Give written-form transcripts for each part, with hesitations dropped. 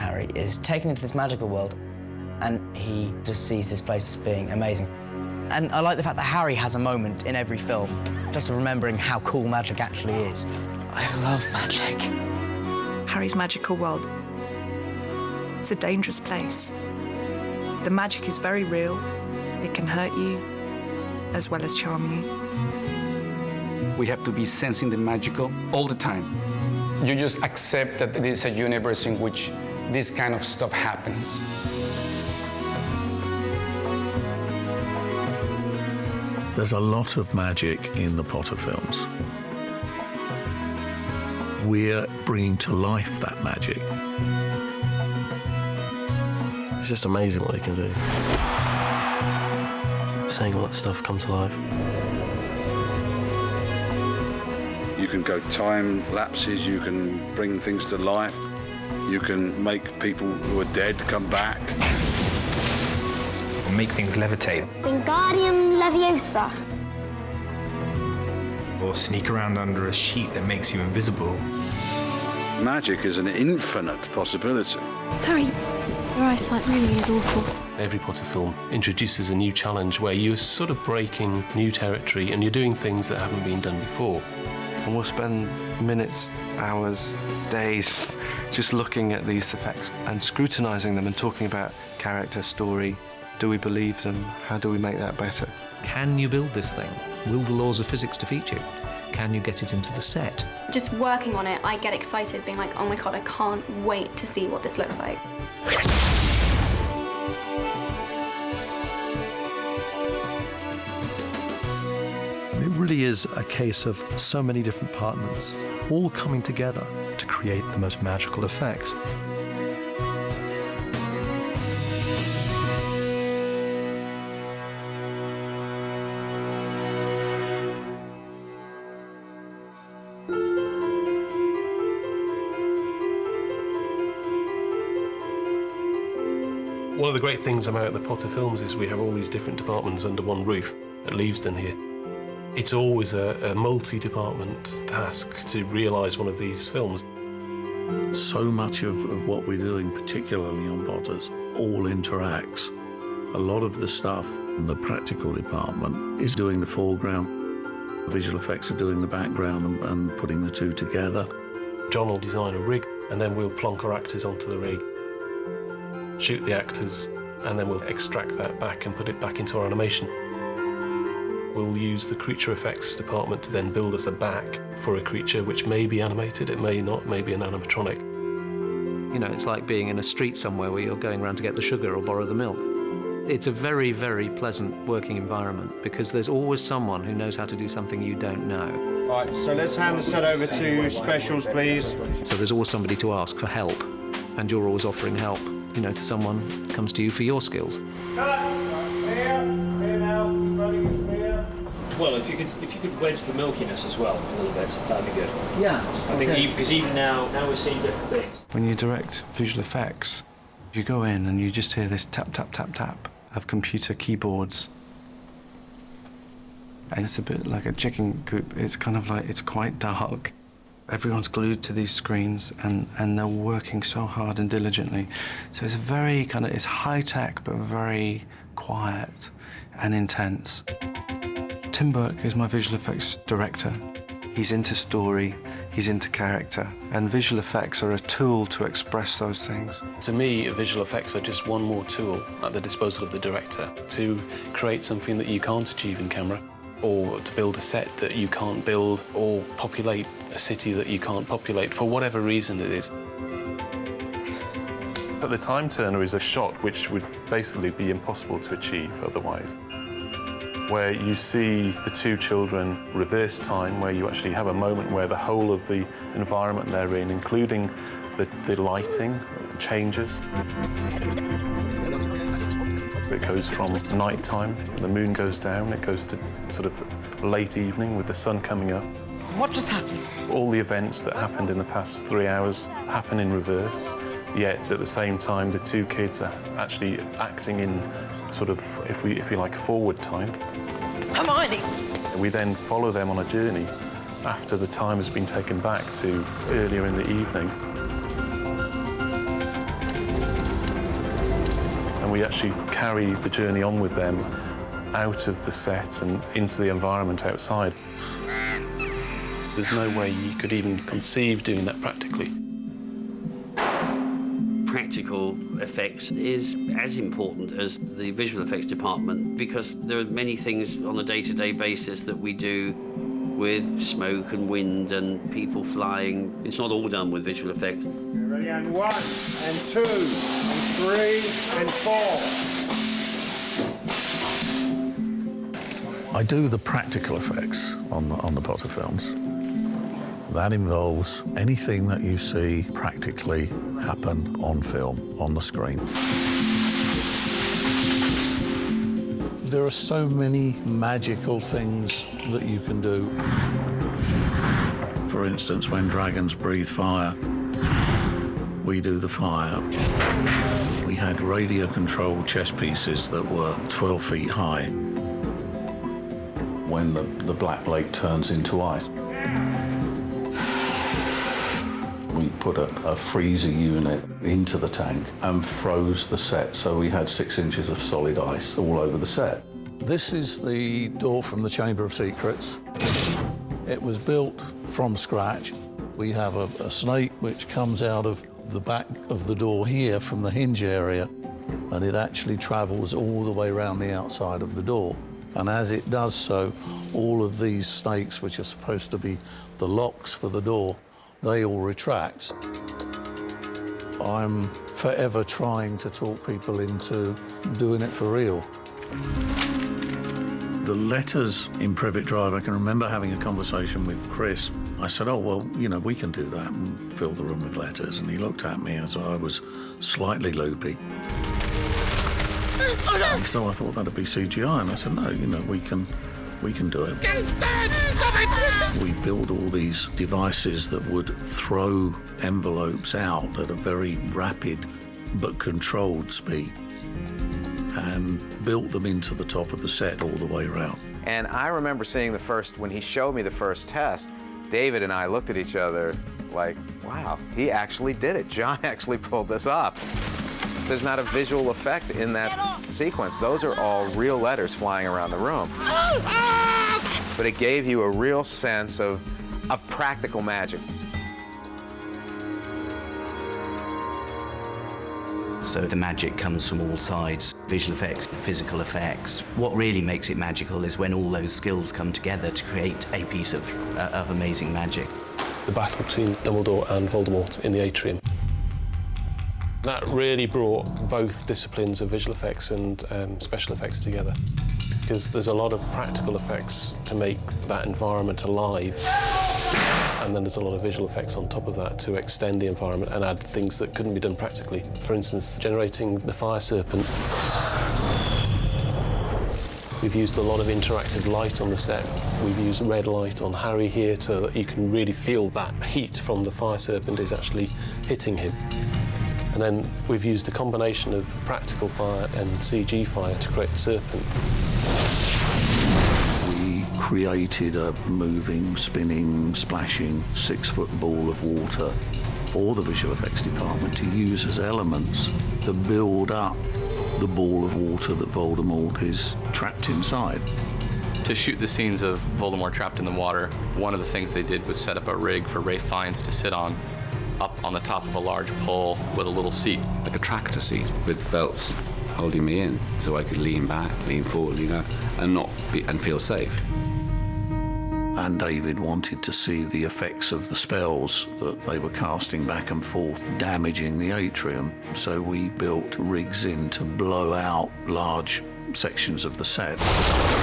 Harry is taken into this magical world, and he just sees this place as being amazing. And I like the fact that Harry has a moment in every film, just remembering how cool magic actually is. I love magic. Harry's magical world. It's a dangerous place. The magic is very real. It can hurt you, as well as charm you. We have to be sensing the magical all the time. You just accept that it is a universe in which this kind of stuff happens. There's a lot of magic in the Potter films. We're bringing to life that magic. It's just amazing what he can do. Seeing all that stuff come to life. You can go time lapses, you can bring things to life, you can make people who are dead come back. Or make things levitate. Wingardium Leviosa. Or sneak around under a sheet that makes you invisible. Magic is an infinite possibility. Harry, your eyesight really is awful. Every Potter film introduces a new challenge where you're sort of breaking new territory and you're doing things that haven't been done before. And we'll spend minutes, hours, days just looking at these effects and scrutinising them and talking about character, story. Do we believe them? How do we make that better? Can you build this thing? Will the laws of physics defeat you? Can you get it into the set? Just working on it, I get excited, being like, oh my God, I can't wait to see what this looks like. It really is a case of so many different partners all coming together to create the most magical effects. One of the great things about the Potter films is we have all these different departments under one roof at Leavesden here. It's always a multi-department task to realise one of these films. So much of what we're doing, particularly on Potters, all interacts. A lot of the stuff in the practical department is doing the foreground. Visual effects are doing the background and putting the two together. John will design a rig, and then we'll plonk our actors onto the rig, shoot the actors, and then we'll extract that back and put it back into our animation. We'll use the creature effects department to then build us a back for a creature which may be animated, it may not, may be an animatronic. You know, it's like being in a street somewhere where you're going around to get the sugar or borrow the milk. It's a very, very pleasant working environment because there's always someone who knows how to do something you don't know. Right, so let's hand the set over to specials, please. So there's always somebody to ask for help, and you're always offering help, you know, to someone who comes to you for your skills. Well, if you could wedge the milkiness as well a little bit, that'd be good. Yeah. I think because even now we're seeing different things. When you direct visual effects, you go in and you just hear this tap, tap, tap, tap of computer keyboards. And it's a bit like a chicken coop. It's kind of like, it's quite dark. Everyone's glued to these screens and they're working so hard and diligently. So it's very kind of, it's high tech, but very quiet and intense. Tim Burke is my visual effects director. He's into story, he's into character, and visual effects are a tool to express those things. To me, visual effects are just one more tool at the disposal of the director to create something that you can't achieve in camera, or to build a set that you can't build, or populate a city that you can't populate, for whatever reason it is. The time turner is a shot which would basically be impossible to achieve otherwise, where you see the two children reverse time, where you actually have a moment where the whole of the environment they're in, including the lighting, changes. It goes from night time, the moon goes down, it goes to sort of late evening with the sun coming up. What just happened? All the events that happened in the past 3 hours happen in reverse, yet at the same time the two kids are actually acting in sort of, if you like, forward time. Hermione! We then follow them on a journey after the time has been taken back to earlier in the evening. we actually carry the journey on with them out of the set and into the environment outside. There's no way you could even conceive doing that practically. Practical effects is as important as the visual effects department because there are many things on a day-to-day basis that we do with smoke and wind and people flying. It's not all done with visual effects. Ready, and 1, and 2, and 3, and 4. I do the practical effects on the Potter films. That involves anything that you see practically happen on film, on the screen. There are so many magical things that you can do. For instance, when dragons breathe fire, we do the fire. We had radio-controlled chess pieces that were 12 feet high. When the black lake turns into ice, we put a freezer unit into the tank and froze the set, so we had 6 inches of solid ice all over the set. This is the door from the Chamber of Secrets. It was built from scratch. We have a snake which comes out of the back of the door here from the hinge area, and it actually travels all the way around the outside of the door. And as it does so, all of these snakes, which are supposed to be the locks for the door, they all retract. I'm forever trying to talk people into doing it for real. The letters in Privet Drive, I can remember having a conversation with Chris. I said, oh, well, you know, we can do that and fill the room with letters. And he looked at me as I was slightly loopy. And so I thought that'd be CGI, and I said, no, you know, we can do it. We build all these devices that would throw envelopes out at a very rapid but controlled speed, and built them into the top of the set all the way around. And I remember seeing when he showed me the first test, David and I looked at each other like, wow, he actually did it. John actually pulled this off. There's not a visual effect in that sequence. Those are all real letters flying around the room. But it gave you a real sense of practical magic. So the magic comes from all sides, visual effects, physical effects. What really makes it magical is when all those skills come together to create a piece of amazing magic. The battle between Dumbledore and Voldemort in the atrium. That really brought both disciplines of visual effects and special effects together, because there's a lot of practical effects to make that environment alive, and then there's a lot of visual effects on top of that to extend the environment and add things that couldn't be done practically. For instance, generating the fire serpent. We've used a lot of interactive light on the set. We've used red light on Harry here so that you can really feel that heat from the fire serpent is actually hitting him. And then we've used a combination of practical fire and CG fire to create the serpent. We created a moving, spinning, splashing 6-foot ball of water for the visual effects department to use as elements to build up the ball of water that Voldemort is trapped inside. To shoot the scenes of Voldemort trapped in the water, one of the things they did was set up a rig for Ralph Fiennes to sit on, up on the top of a large pole with a little seat. Like a tractor seat with belts holding me in so I could lean back, lean forward, you know, and feel safe. And David wanted to see the effects of the spells that they were casting back and forth, damaging the atrium. So we built rigs in to blow out large sections of the set.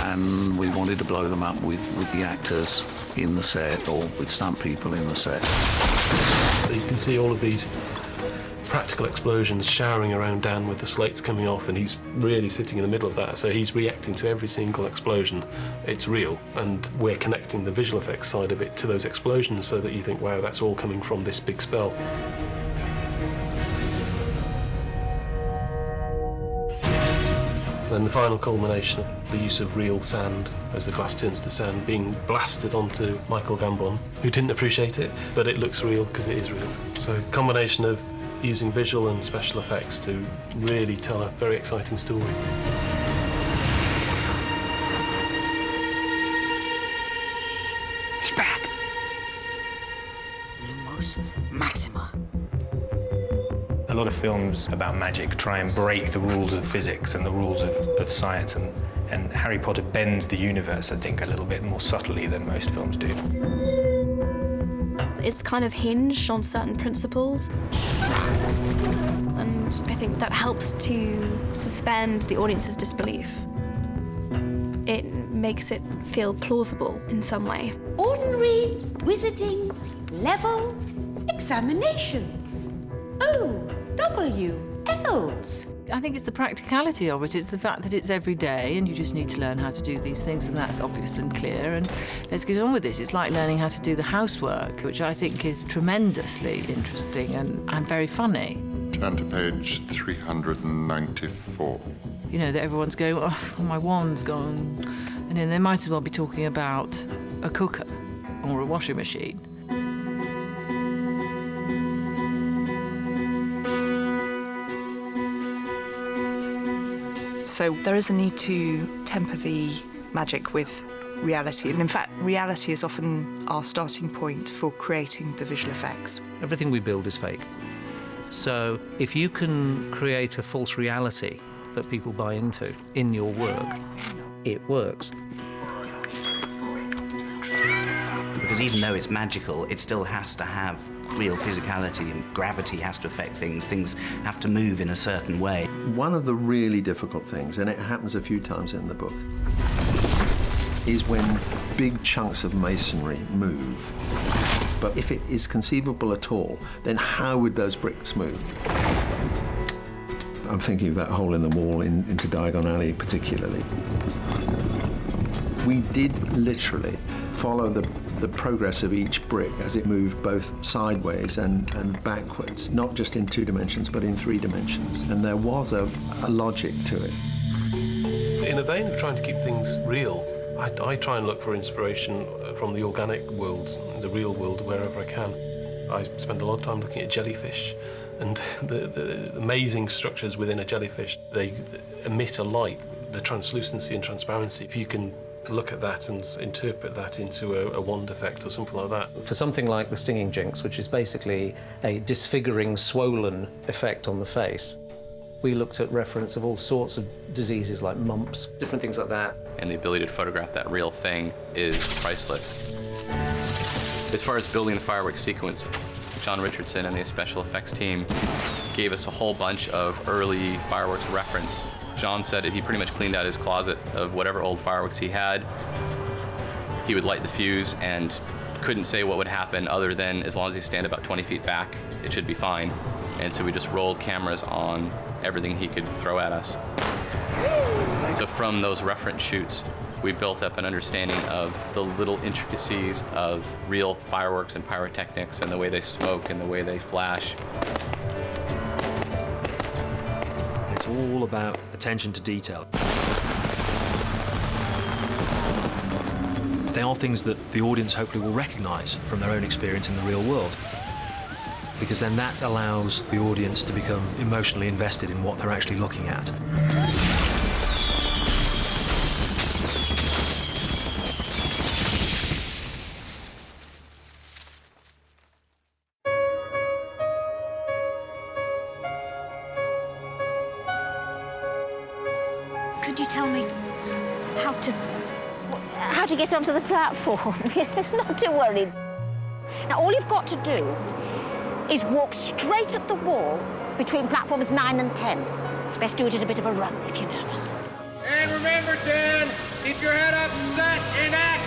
And we wanted to blow them up with the actors in the set or with stunt people in the set. So you can see all of these practical explosions showering around Dan with the slates coming off, and he's really sitting in the middle of that, so he's reacting to every single explosion. It's real, and we're connecting the visual effects side of it to those explosions so that you think, wow, that's all coming from this big spell. Then the final culmination, the use of real sand as the glass turns to sand, being blasted onto Michael Gambon, who didn't appreciate it, but it looks real because it is real. So combination of using visual and special effects to really tell a very exciting story. He's back. Lumos Maxima. A lot of films about magic try and break the rules of physics and the rules of science, and Harry Potter bends the universe, I think, a little bit more subtly than most films do. It's kind of hinged on certain principles. And I think that helps to suspend the audience's disbelief. It makes it feel plausible in some way. Ordinary wizarding level examinations. OWLs. I think it's the practicality of it. It's the fact that it's every day and you just need to learn how to do these things, and that's obvious and clear, and let's get on with it. It's like learning how to do the housework, which I think is tremendously interesting and very funny. Turn to page 394. You know, that everyone's going, oh, my wand's gone. And then they might as well be talking about a cooker or a washing machine. So there is a need to temper the magic with reality. And in fact, reality is often our starting point for creating the visual effects. Everything we build is fake. So if you can create a false reality that people buy into in your work, it works. Because even though it's magical, it still has to have real physicality, and gravity has to affect things. Things have to move in a certain way. One of the really difficult things, and it happens a few times in the book, is when big chunks of masonry move. But if it is conceivable at all, then how would those bricks move? I'm thinking of that hole in the wall into Diagon Alley particularly. We did literally follow the progress of each brick as it moved both sideways and backwards, not just in 2 dimensions, but in 3 dimensions. And there was a logic to it. In the vein of trying to keep things real, I try and look for inspiration from the organic world, the real world, wherever I can. I spend a lot of time looking at jellyfish and the amazing structures within a jellyfish. They emit a light, the translucency and transparency. If you can look at that and interpret that into a wand effect or something like that. For something like the stinging jinx, which is basically a disfiguring, swollen effect on the face, we looked at reference of all sorts of diseases like mumps, different things like that. And the ability to photograph that real thing is priceless. As far as building the fireworks sequence, John Richardson and the special effects team gave us a whole bunch of early fireworks reference. John said that he pretty much cleaned out his closet of whatever old fireworks he had. He would light the fuse and couldn't say what would happen other than as long as you stand about 20 feet back, it should be fine. And so we just rolled cameras on everything he could throw at us. So from those reference shoots, we built up an understanding of the little intricacies of real fireworks and pyrotechnics and the way they smoke and the way they flash. It's all about attention to detail. They are things that the audience hopefully will recognise from their own experience in the real world, because then that allows the audience to become emotionally invested in what they're actually looking at. Could you tell me how to get onto the platform? Not to worry. Now, all you've got to do is walk straight at the wall between platforms 9 and 10. Best do it at a bit of a run if you're nervous. And remember, Dan, keep your head up, set, and action.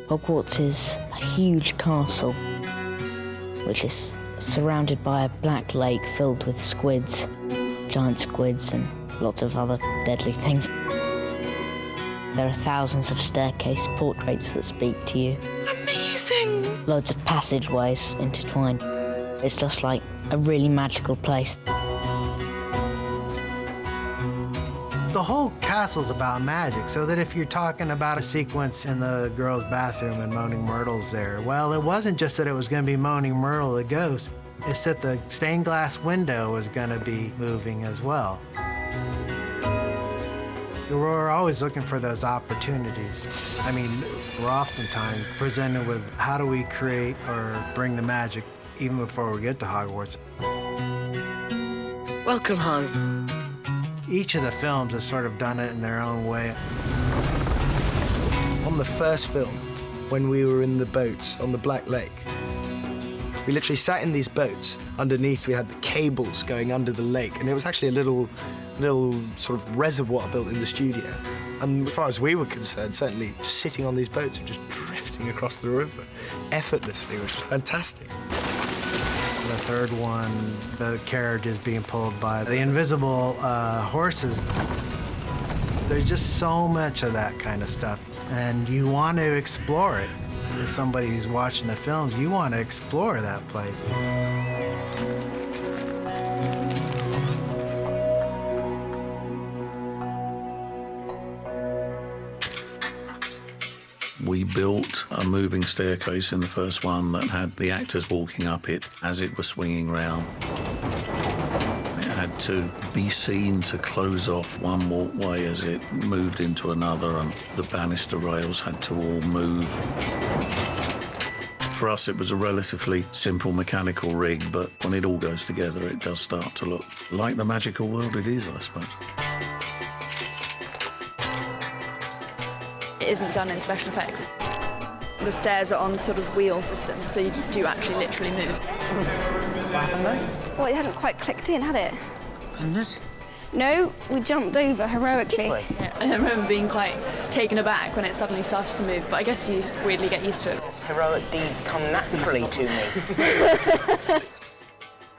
Hogwarts is a huge castle, which is surrounded by a black lake filled with squids, giant squids, and lots of other deadly things. There are thousands of staircase portraits that speak to you. Amazing! Loads of passageways intertwined. It's just like a really magical place. The whole castle's about magic, so that if you're talking about a sequence in the girls' bathroom and Moaning Myrtle's there, well, it wasn't just that it was going to be Moaning Myrtle the ghost, it's that the stained glass window was going to be moving as well. We're always looking for those opportunities. I mean, we're oftentimes presented with how do we create or bring the magic even before we get to Hogwarts. Welcome home. Each of the films has sort of done it in their own way. On the first film, when we were in the boats on the Black Lake, we literally sat in these boats. Underneath, we had the cables going under the lake, and it was actually a little sort of reservoir built in the studio. And as far as we were concerned, certainly just sitting on these boats and just drifting across the river effortlessly, which was fantastic. The third one, the carriage is being pulled by the invisible horses. There's just so much of that kind of stuff, and you want to explore it. As somebody who's watching the films, you want to explore that place. We built a moving staircase in the first one that had the actors walking up it as it was swinging round. It had to be seen to close off one walkway as it moved into another, and the banister rails had to all move. For us, it was a relatively simple mechanical rig, but when it all goes together, it does start to look like the magical world it is, I suppose. It isn't done in special effects. The stairs are on sort of wheel system, so you do actually literally move. What happened then? Well, it hadn't quite clicked in, had it? Hadn't it? No, we jumped over heroically. Yeah, I remember being quite taken aback when it suddenly started to move, but I guess you weirdly get used to it. Heroic deeds come naturally to me.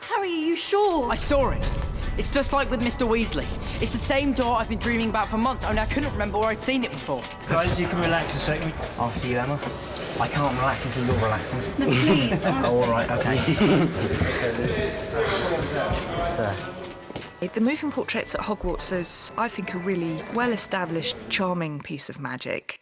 Harry, are you sure? I saw it. It's just like with Mr. Weasley. It's the same door I've been dreaming about for months, only I couldn't remember where I'd seen it before. Guys, you can relax a second. After you, Emma. I can't relax until you're relaxing. No, please, honestly. Oh, all right, OK. So. The moving portraits at Hogwarts is, I think, a really well-established, charming piece of magic.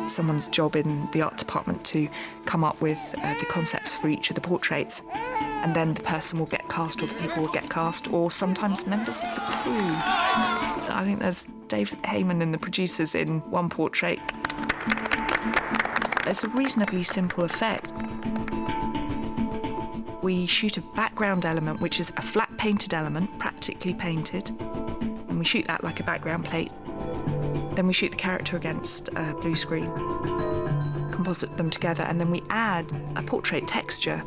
It's someone's job in the art department to come up with the concepts for each of the portraits, and then the person will get cast, or the people will get cast, or sometimes members of the crew. I think there's David Heyman and the producers in one portrait. It's a reasonably simple effect. We shoot a background element, which is a flat painted element, practically painted, and we shoot that like a background plate. Then we shoot the character against a blue screen, composite them together, and then we add a portrait texture.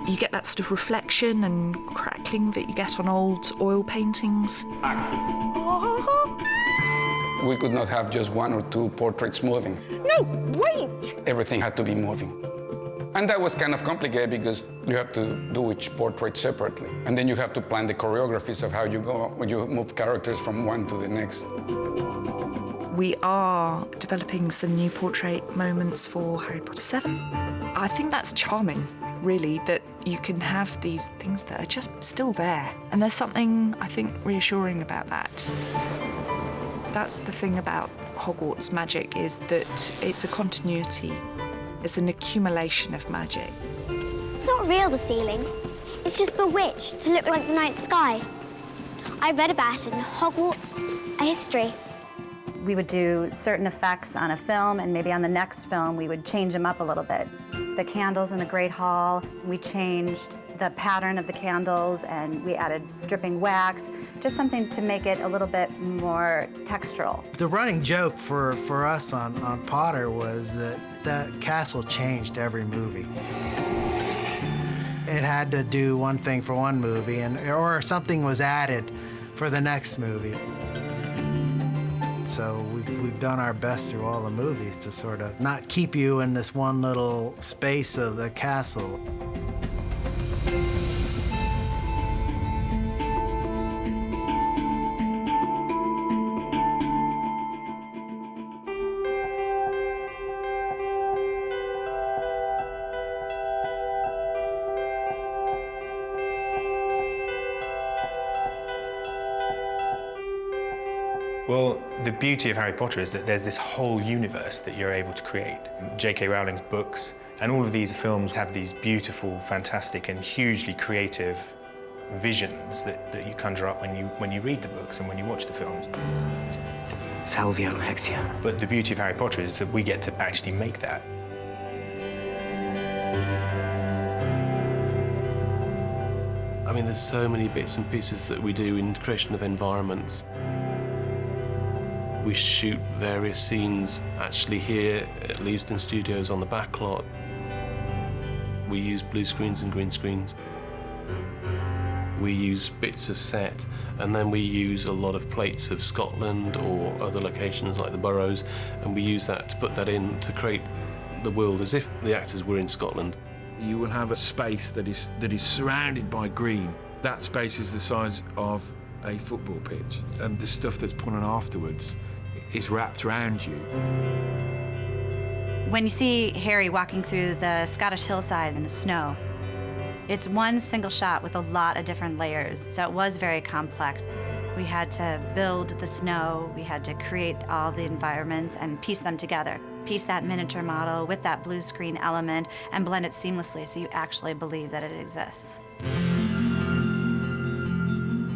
You get that sort of reflection and crackling that you get on old oil paintings. We could not have just one or two portraits moving. No, wait! Everything had to be moving. And that was kind of complicated because you have to do each portrait separately. And then you have to plan the choreographies of how you go when you move characters from one to the next. We are developing some new portrait moments for Harry Potter 7. I think that's charming, really, that you can have these things that are just still there. And there's something, I think, reassuring about that. That's the thing about Hogwarts magic, is that it's a continuity. It's an accumulation of magic. It's not real, the ceiling. It's just bewitched to look like the night sky. I read about it in Hogwarts, a history. We would do certain effects on a film, and maybe on the next film we would change them up a little bit. The candles in the Great Hall, we changed the pattern of the candles, and we added dripping wax, just something to make it a little bit more textural. The running joke for us on Potter was that that castle changed every movie. It had to do one thing for one movie, or something was added for the next movie. So we've done our best through all the movies to sort of not keep you in this one little space of the castle. Well, the beauty of Harry Potter is that there's this whole universe that you're able to create. J.K. Rowling's books and all of these films have these beautiful, fantastic and hugely creative visions that you conjure up when you read the books and when you watch the films. Salvio Hexia. But the beauty of Harry Potter is that we get to actually make that. I mean, there's so many bits and pieces that we do in the creation of environments. We shoot various scenes actually here at Leavesden Studios on the back lot. We use blue screens and green screens. We use bits of set, and then we use a lot of plates of Scotland or other locations like the Burrows, and we use that to put that in to create the world as if the actors were in Scotland. You will have a space that is surrounded by green. That space is the size of a football pitch, and the stuff that's put on afterwards is wrapped around you. When you see Harry walking through the Scottish hillside in the snow, it's one single shot with a lot of different layers, so it was very complex. We had to build the snow, we had to create all the environments and piece them together. Piece that miniature model with that blue screen element and blend it seamlessly so you actually believe that it exists.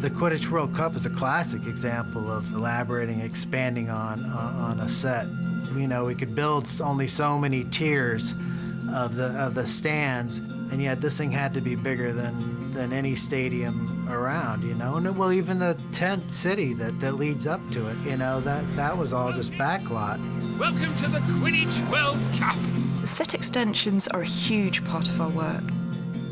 The Quidditch World Cup is a classic example of elaborating, expanding on a set. You know, we could build only so many tiers of the stands, and yet this thing had to be bigger than any stadium around, you know? And well, even the tent city that leads up to it, you know, that was all just backlot. Welcome to the Quidditch World Cup. The set extensions are a huge part of our work.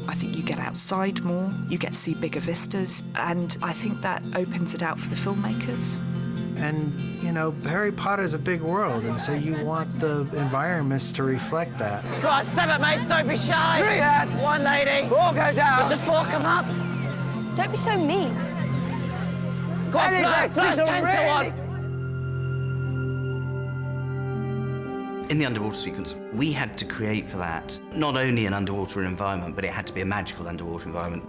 I think you get outside more, you get to see bigger vistas, and I think that opens it out for the filmmakers. And, you know, Harry Potter's a big world, and so you want the environments to reflect that. Go on, step up, mates, don't be shy. 3 hands. 1 lady. 4 go down. Did the 4 come up? Don't be so mean. Go on, Flo, 10 to 1. In the underwater sequence, we had to create for that not only an underwater environment, but it had to be a magical underwater environment.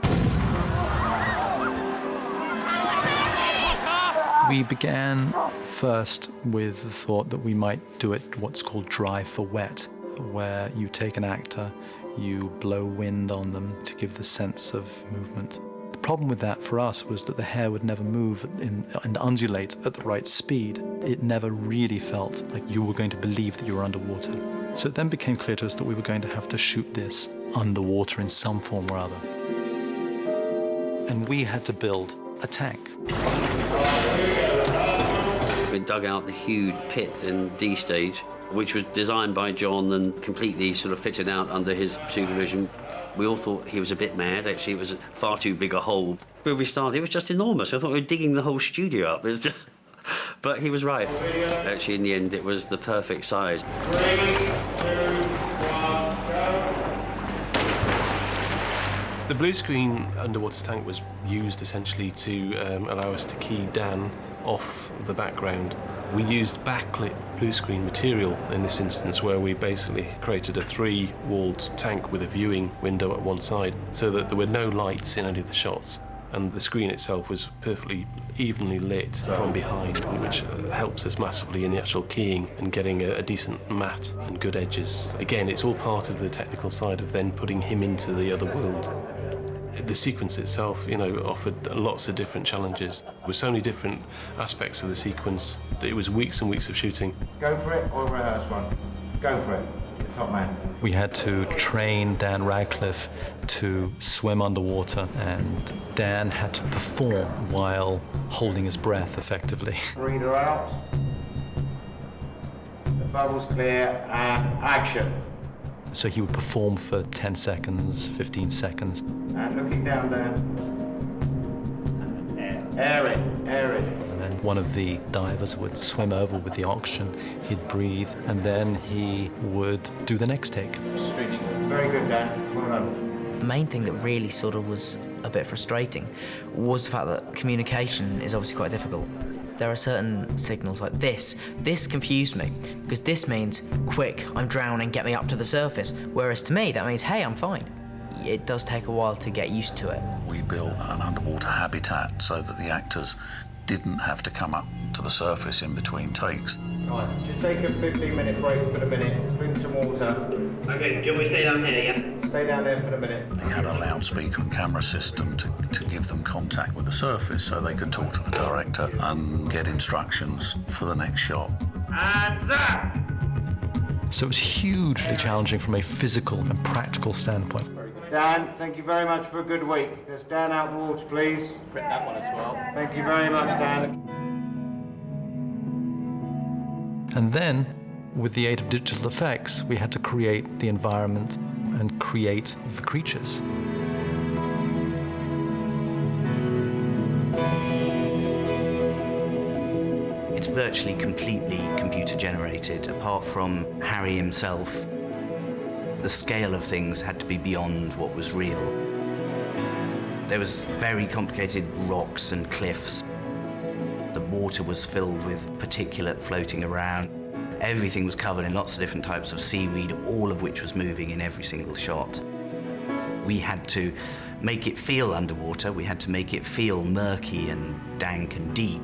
We began first with the thought that we might do it what's called dry for wet, where you take an actor, you blow wind on them to give the sense of movement. The problem with that for us was that the hair would never move and undulate at the right speed. It never really felt like you were going to believe that you were underwater. So it then became clear to us that we were going to have to shoot this underwater in some form or other. And we had to build a tank. We dug out the huge pit in D stage, which was designed by John and completely sort of fitted out under his supervision. We all thought he was a bit mad. Actually, it was a far too big a hole. When we started, it was just enormous. I thought we were digging the whole studio up. But he was right. Actually, in the end, it was the perfect size. The blue screen underwater tank was used essentially to allow us to key Dan off the background. We used backlit blue screen material in this instance, where we basically created a 3-walled tank with a viewing window at one side so that there were no lights in any of the shots. And the screen itself was perfectly evenly lit from behind, which helps us massively in the actual keying and getting a decent matte and good edges. Again, it's all part of the technical side of then putting him into the other world. The sequence itself, you know, offered lots of different challenges. There were so many different aspects of the sequence. It was weeks and weeks of shooting. Go for it or rehearse one. Go for it. You're the top man. We had to train Dan Radcliffe to swim underwater, and Dan had to perform while holding his breath effectively. Breathe her out. The bubble's clear and action. So he would perform for 10 seconds, 15 seconds. And looking down there. Air it, air it. And then one of the divers would swim over with the oxygen, he'd breathe, and then he would do the next take. Very good, Dan. Well done. The main thing that really sort of was a bit frustrating was the fact that communication is obviously quite difficult. There are certain signals like this. This confused me, because this means, quick, I'm drowning, get me up to the surface. Whereas to me, that means, hey, I'm fine. It does take a while to get used to it. We built an underwater habitat so that the actors didn't have to come up to the surface in between takes. Right, just take a 15-minute break for the minute, drink some water. Okay, do you want me to stay down here, yeah? Stay down there for the minute. He had a loudspeaker and camera system to give them contact with the surface so they could talk to the director and get instructions for the next shot. Hands up! So it was hugely challenging from a physical and practical standpoint. Dan, thank you very much for a good week. Let's Dan out the water, please. Print that one as well. Thank you very much, Dan. And then, with the aid of digital effects, we had to create the environment and create the creatures. It's virtually completely computer generated, apart from Harry himself. The scale of things had to be beyond what was real. There was very complicated rocks and cliffs. The water was filled with particulate floating around. Everything was covered in lots of different types of seaweed, all of which was moving in every single shot. We had to make it feel underwater. We had to make it feel murky and dank and deep.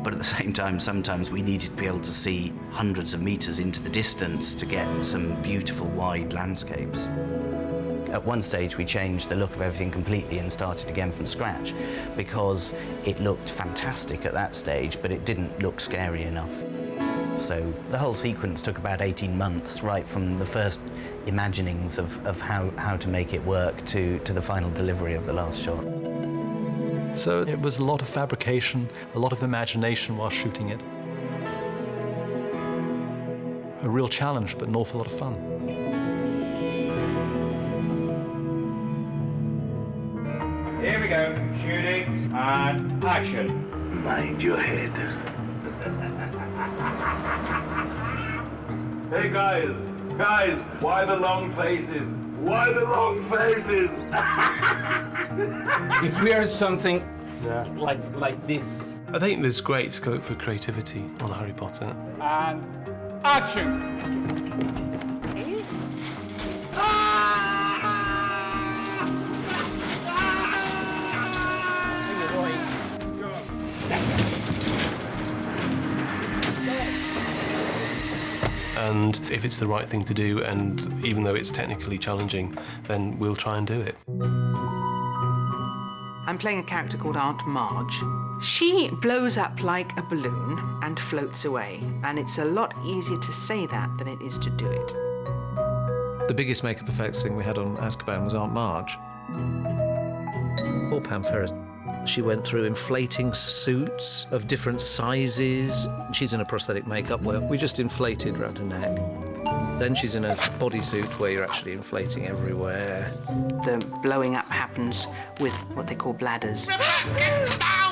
But at the same time, sometimes we needed to be able to see hundreds of meters into the distance to get some beautiful wide landscapes. At one stage, we changed the look of everything completely and started again from scratch because it looked fantastic at that stage, but it didn't look scary enough. So the whole sequence took about 18 months, right from the first imaginings of how to make it work to the final delivery of the last shot. So it was a lot of fabrication, a lot of imagination while shooting it. A real challenge, but an awful lot of fun. Here we go, shooting and action. Mind your head. Hey guys, why the long faces? Why the long faces? If we are something like this. I think there's great scope for creativity on Harry Potter. And action! And if it's the right thing to do, and even though it's technically challenging, then we'll try and do it. I'm playing a character called Aunt Marge. She blows up like a balloon and floats away, and it's a lot easier to say that than it is to do it. The biggest makeup effects thing we had on Azkaban was Aunt Marge. Or Pam Ferris. She went through inflating suits of different sizes. She's in a prosthetic makeup where we just inflated around her neck. Then she's in a bodysuit where you're actually inflating everywhere. The blowing up happens with what they call bladders.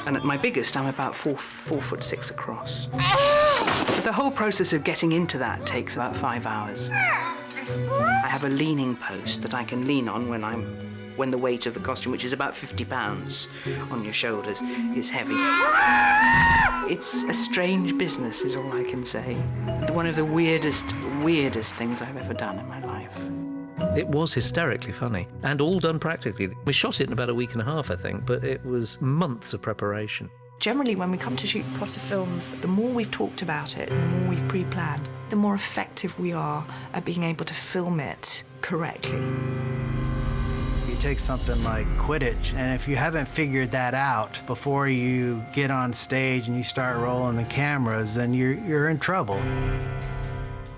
And at my biggest, I'm about 4'6" across. The whole process of getting into that takes about 5 hours. I have a leaning post that I can lean on when the weight of the costume, which is about 50 pounds on your shoulders, is heavy. It's a strange business, is all I can say. One of the weirdest things I've ever done in my life. It was hysterically funny, and all done practically. We shot it in about a week and a half, I think, but it was months of preparation. Generally, when we come to shoot Potter films, the more we've talked about it, the more we've pre-planned, the more effective we are at being able to film it correctly. You take something like Quidditch, and if you haven't figured that out before you get on stage and you start rolling the cameras, then you're in trouble.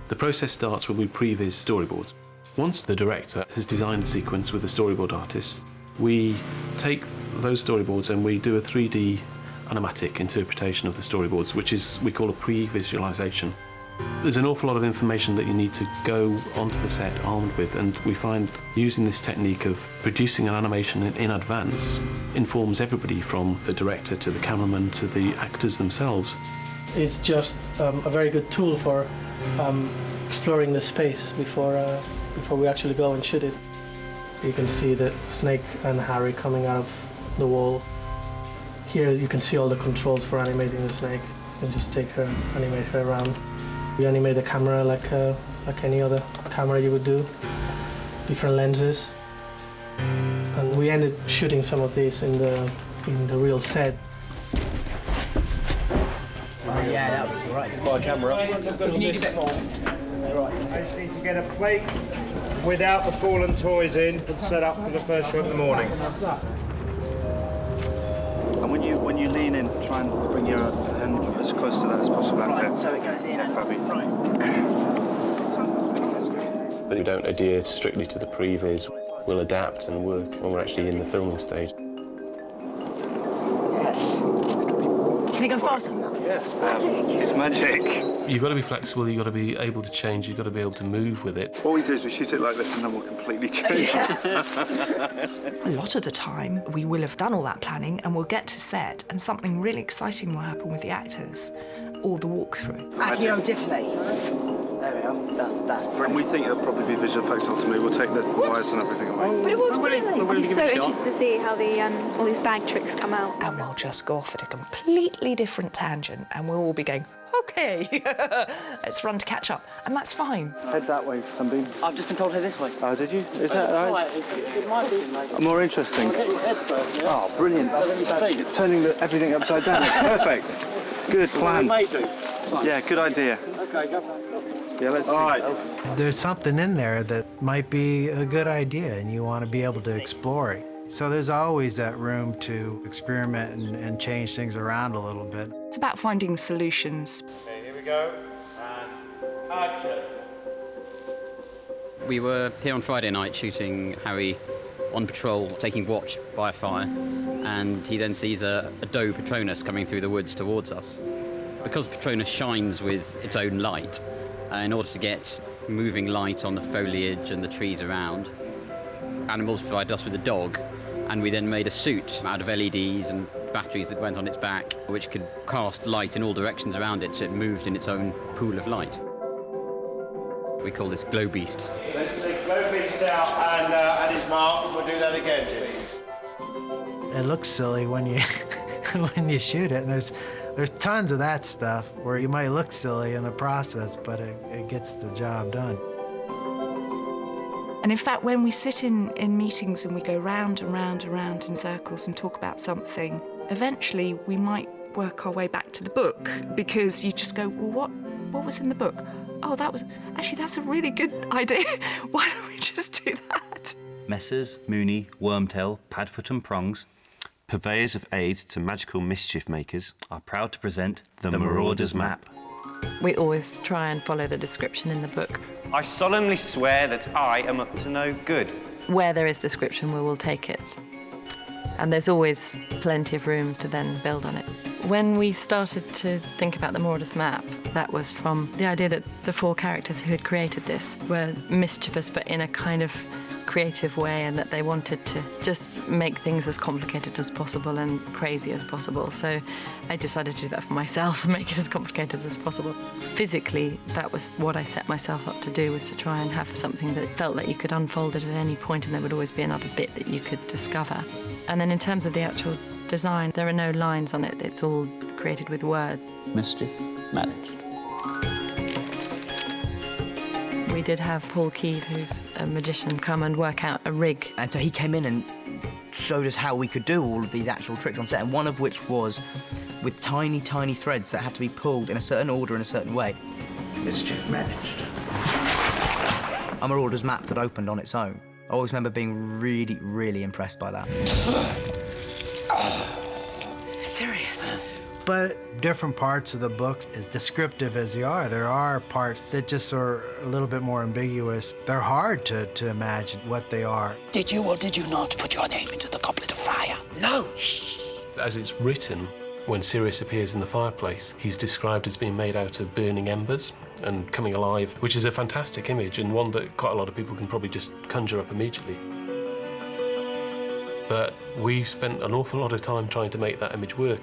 The process starts when we previs storyboards. Once the director has designed a sequence with the storyboard artist, we take those storyboards and we do a 3D animatic interpretation of the storyboards, which we call a pre-visualization. There's an awful lot of information that you need to go onto the set armed with, and we find using this technique of producing an animation in advance informs everybody from the director to the cameraman to the actors themselves. It's just a very good tool for exploring the space before we actually go and shoot it. You can see the Snake and Harry coming out of the wall. Here you can see all the controls for animating the snake. You can just take her, animate her around. We animate the camera like any other camera you would do, different lenses. And we ended shooting some of these in the in the real set. Oh, yeah, that would be great. My camera. If you need a bit more. Right. I just need to get a plate without the fallen toys in and set up for the first show in the morning. And when you lean in, try and bring your hand as close to that as possible. That's it. So it goes in. Yeah, Fabi. Right. But we don't adhere strictly to the previs. We'll adapt and work when we're actually in the filming stage. Yes. Can you go faster than that? Yeah. It's magic. You've got to be flexible, you've got to be able to change, you've got to be able to move with it. What we do is we shoot it like this and then we'll completely change it. A lot of the time, we will have done all that planning and we'll get to set and something really exciting will happen with the actors, or the walkthrough. Accio digitally. There we are. That's brilliant. And we think it'll probably be visual effects ultimately. We'll take the wires and everything away. But it works really. I'm so interested to see how the all these bag tricks come out. And we'll just go off at a completely different tangent and we'll all be going, okay, let's run to catch up. And that's fine. Head that way, Sunbeam. I've just been told to head this way. Oh, did you? Is that right? It might be, mate. More interesting. Get your head first, yeah? Oh, brilliant. Turning everything upside down. Perfect. Good plan. What do? Yeah, good idea. Okay, go. Yeah, let's All right. see. There's something in there that might be a good idea and you want to be able to explore it. So there's always that room to experiment and change things around a little bit. It's about finding solutions. Okay, here we go. And action. We were here on Friday night shooting Harry on patrol, taking watch by a fire, and he then sees a doe Patronus coming through the woods towards us. Because Patronus shines with its own light, in order to get moving light on the foliage and the trees around, animals provided us with a dog, and we then made a suit out of LEDs and batteries that went on its back, which could cast light in all directions around it, so it moved in its own pool of light. We call this Glow Beast. Let's take Glow Beast out and at his mark. We'll do that again, please. It looks silly when you when you shoot it, and there's tons of that stuff where you might look silly in the process, but it gets the job done. And in fact, when we sit in meetings and we go round and round and round in circles and talk about something, eventually we might work our way back to the book, because you just go, well, what was in the book? Oh, that's a really good idea. Why don't we just do that? Messrs Mooney, Wormtail, Padfoot and Prongs, purveyors of aids to magical mischief makers, are proud to present the Marauder's Map. We always try and follow the description in the book. I solemnly swear that I am up to no good. Where there is description, we will take it. And there's always plenty of room to then build on it. When we started to think about the Marauder's Map, that was from the idea that the four characters who had created this were mischievous, but in a kind of creative way, and that they wanted to just make things as complicated as possible and crazy as possible. So I decided to do that for myself and make it as complicated as possible. Physically, that was what I set myself up to do, was to try and have something that felt like you could unfold it at any point and there would always be another bit that you could discover. And then in terms of the actual design, there are no lines on it. It's all created with words. Mischief managed. We did have Paul Keeve, who's a magician, come and work out a rig. And so he came in and showed us how we could do all of these actual tricks on set, and one of which was with tiny, tiny threads that had to be pulled in a certain order in a certain way. Mischief managed. A Marauder's Map that opened on its own. I always remember being really, really impressed by that. Serious. But different parts of the books, as descriptive as they are, there are parts that just are a little bit more ambiguous. They're hard to imagine what they are. Did you or did you not put your name into the goblet of fire? No! As it's written, when Sirius appears in the fireplace, he's described as being made out of burning embers and coming alive, which is a fantastic image and one that quite a lot of people can probably just conjure up immediately. But we've spent an awful lot of time trying to make that image work.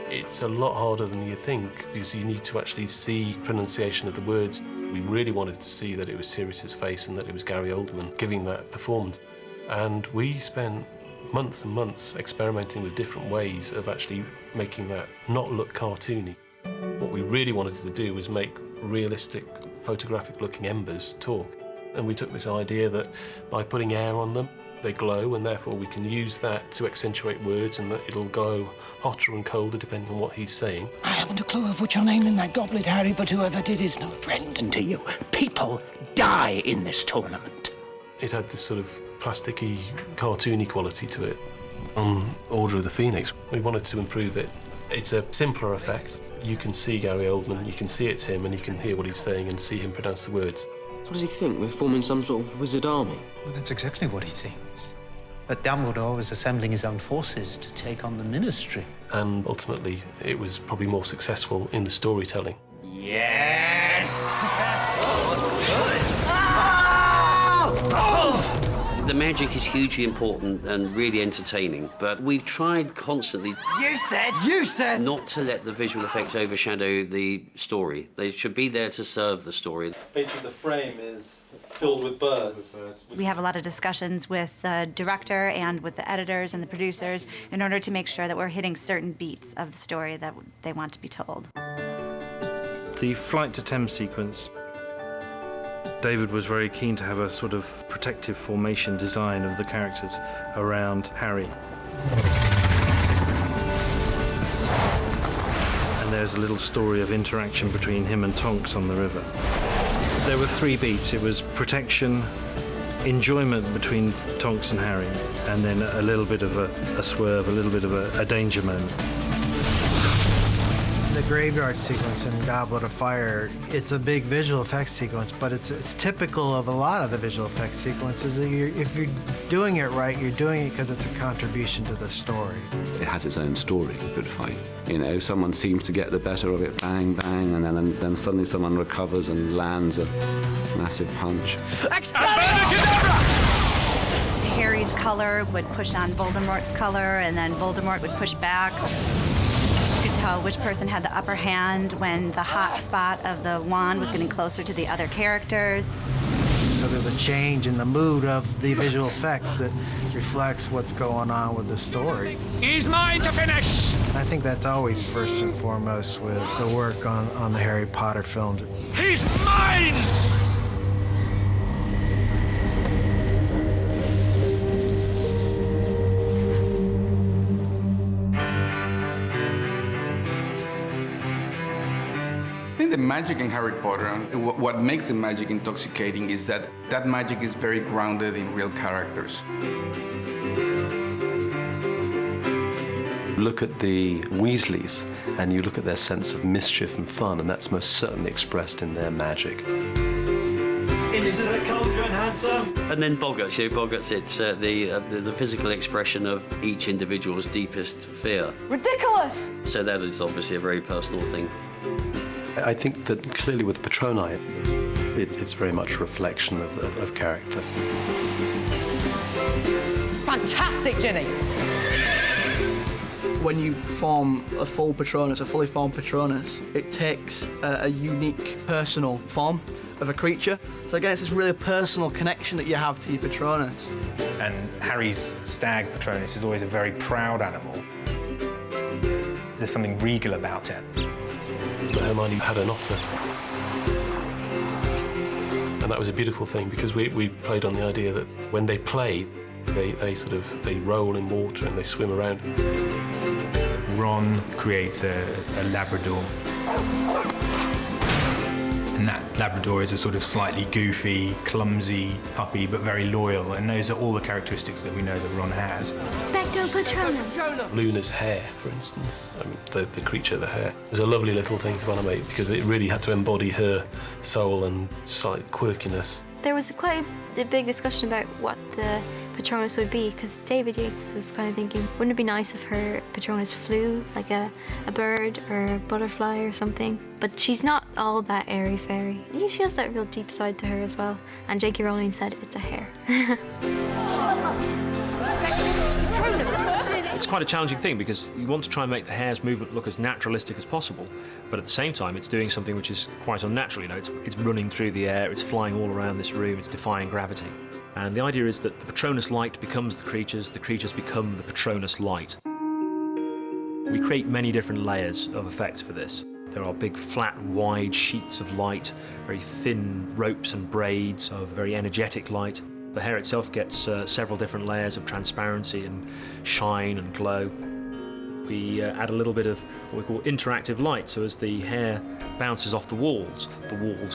It's a lot harder than you think, because you need to actually see pronunciation of the words. We really wanted to see that it was Sirius's face and that it was Gary Oldman giving that performance. And we spent months and months experimenting with different ways of actually making that not look cartoony. What we really wanted to do was make realistic, photographic-looking embers talk. And we took this idea that by putting air on them, They glow, and therefore we can use that to accentuate words, and that it'll go hotter and colder depending on what he's saying. I haven't a clue of put your name in that goblet, Harry, but whoever did is no friend to you. People die in this tournament. It had this sort of plasticky, cartoony quality to it. On Order of the Phoenix, we wanted to improve it. It's a simpler effect. You can see Gary Oldman, you can see it's him, and you can hear what he's saying and see him pronounce the words. What does he think? We're forming some sort of wizard army? Well, that's exactly what he thinks. But Dumbledore was assembling his own forces to take on the Ministry. And ultimately, it was probably more successful in the storytelling. Yes! The magic is hugely important and really entertaining, but we've tried constantly... You said! ...not to let the visual effects overshadow the story. They should be there to serve the story. Basically, the frame is filled with birds. We have a lot of discussions with the director and with the editors and the producers in order to make sure that we're hitting certain beats of the story that they want to be told. The flight to Thames sequence, David was very keen to have a sort of protective formation design of the characters around Harry. And there's a little story of interaction between him and Tonks on the river. There were 3 beats. It was protection, enjoyment between Tonks and Harry, and then a little bit of a swerve, a little bit of a danger moment. The graveyard sequence in Goblet of Fire, it's a big visual effects sequence, but it's typical of a lot of the visual effects sequences. If you're doing it right, you're doing it because it's a contribution to the story. It has its own story, a good fight. You know, someone seems to get the better of it, bang, bang, and then suddenly someone recovers and lands a massive punch. Harry's color would push on Voldemort's color, and then Voldemort would push back. You could tell which person had the upper hand when the hot spot of the wand was getting closer to the other characters. So there's a change in the mood of the visual effects that reflects what's going on with the story. He's mine to finish! I think that's always first and foremost with the work on the Harry Potter films. He's mine! The magic in Harry Potter, and what makes the magic intoxicating is that magic is very grounded in real characters. Look at the Weasleys, and you look at their sense of mischief and fun, and that's most certainly expressed in their magic. Into the cauldron, handsome! And then Boggarts, Boggarts, it's the physical expression of each individual's deepest fear. Ridiculous! So that is obviously a very personal thing. I think that clearly with Patroni, it's very much a reflection of character. Fantastic, Ginny! When you form a full Patronus, a fully formed Patronus, it takes a unique personal form of a creature. So again, it's this really personal connection that you have to your Patronus. And Harry's stag Patronus is always a very proud animal. There's something regal about it. Hermione had an otter. And that was a beautiful thing because we played on the idea that when they play, they roll in water and they swim around. Ron creates a Labrador. And that Labrador is a sort of slightly goofy, clumsy puppy, but very loyal. And those are all the characteristics that we know that Ron has. Specto Patronus. Luna's hair, for instance, the creature, the hair, was a lovely little thing to animate because it really had to embody her soul and slight quirkiness. There was quite a big discussion about what the Patronus would be, because David Yates was kind of thinking, wouldn't it be nice if her Patronus flew, like a bird or a butterfly or something? But she's not all that airy-fairy. Yeah, she has that real deep side to her as well. And J.K. Rowling said it's a hare. It's quite a challenging thing because you want to try and make the hare's movement look as naturalistic as possible, but at the same time it's doing something which is quite unnatural. You know, it's running through the air, it's flying all around this room, it's defying gravity. And the idea is that the Patronus light becomes the creatures become the Patronus light. We create many different layers of effects for this. There are big, flat, wide sheets of light, very thin ropes and braids of very energetic light. The hair itself gets several different layers of transparency and shine and glow. We add a little bit of what we call interactive light, so as the hair bounces off the walls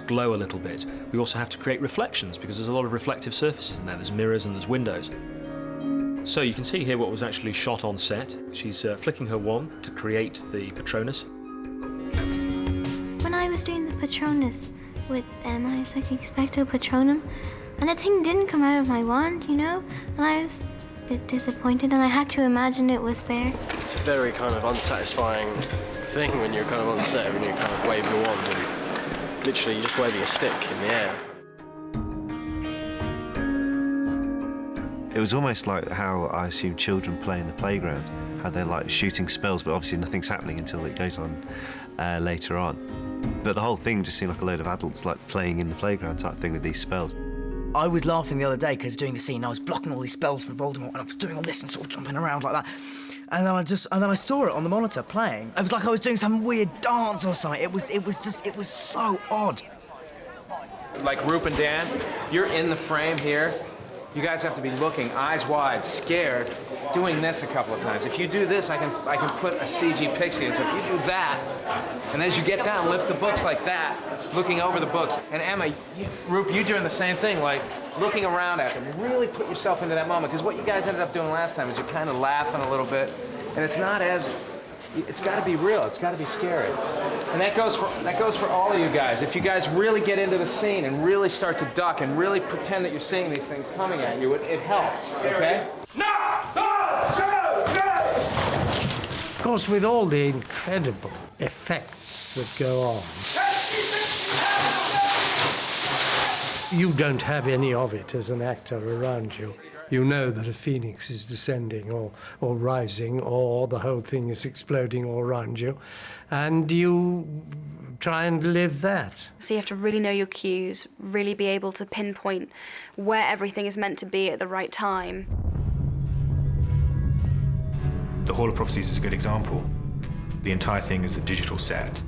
glow a little bit. We also have to create reflections because there's a lot of reflective surfaces in there. There's mirrors and there's windows. So you can see here what was actually shot on set. She's flicking her wand to create the Patronus. When I was doing the Patronus with them, I was like, Expecto Patronum, and the thing didn't come out of my wand, you know? And I was a bit disappointed, and I had to imagine it was there. It's a very kind of unsatisfying thing when you're kind of on set, when you kind of wave your wand and literally you're just waving a stick in the air. It was almost like how I assume children play in the playground, how they're like shooting spells, but obviously nothing's happening until it goes on later on. But the whole thing just seemed like a load of adults like playing in the playground type thing with these spells. I was laughing the other day because during the scene I was blocking all these spells from Voldemort and I was doing all this and sort of jumping around like that. And then I saw it on the monitor playing. It was like I was doing some weird dance or something. It was so odd. Like Roop and Dan, you're in the frame here. You guys have to be looking eyes wide, scared, doing this a couple of times. If you do this, I can put a CG pixie in. So if you do that, and as you get down, lift the books like that, looking over the books. And Emma, Roop, you doing the same thing, like looking around at them. Really put yourself into that moment, because what you guys ended up doing last time is you're kind of laughing a little bit, and it's not as, it's got to be real, it's got to be scary. And that goes for all of you guys. If you guys really get into the scene and really start to duck and really pretend that you're seeing these things coming at you, it helps, okay? Of course, with all the incredible effects that go on, you don't have any of it as an actor around you. You know that a phoenix is descending or rising, or the whole thing is exploding all around you, and you try and live that. So you have to really know your cues, really be able to pinpoint where everything is meant to be at the right time. The Hall of Prophecies is a good example. The entire thing is a digital set.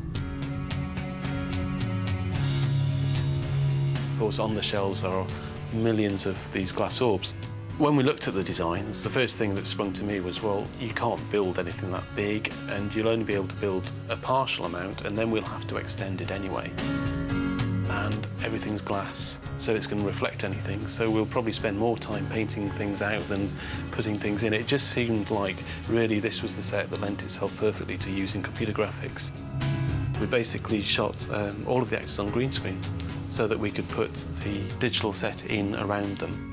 Of course, on the shelves there are millions of these glass orbs. When we looked at the designs, the first thing that sprung to me was, well, you can't build anything that big, and you'll only be able to build a partial amount, and then we'll have to extend it anyway. And everything's glass, so it's going to reflect anything, so we'll probably spend more time painting things out than putting things in. It just seemed like, really, this was the set that lent itself perfectly to using computer graphics. We basically shot all of the actors on green screen so that we could put the digital set in around them.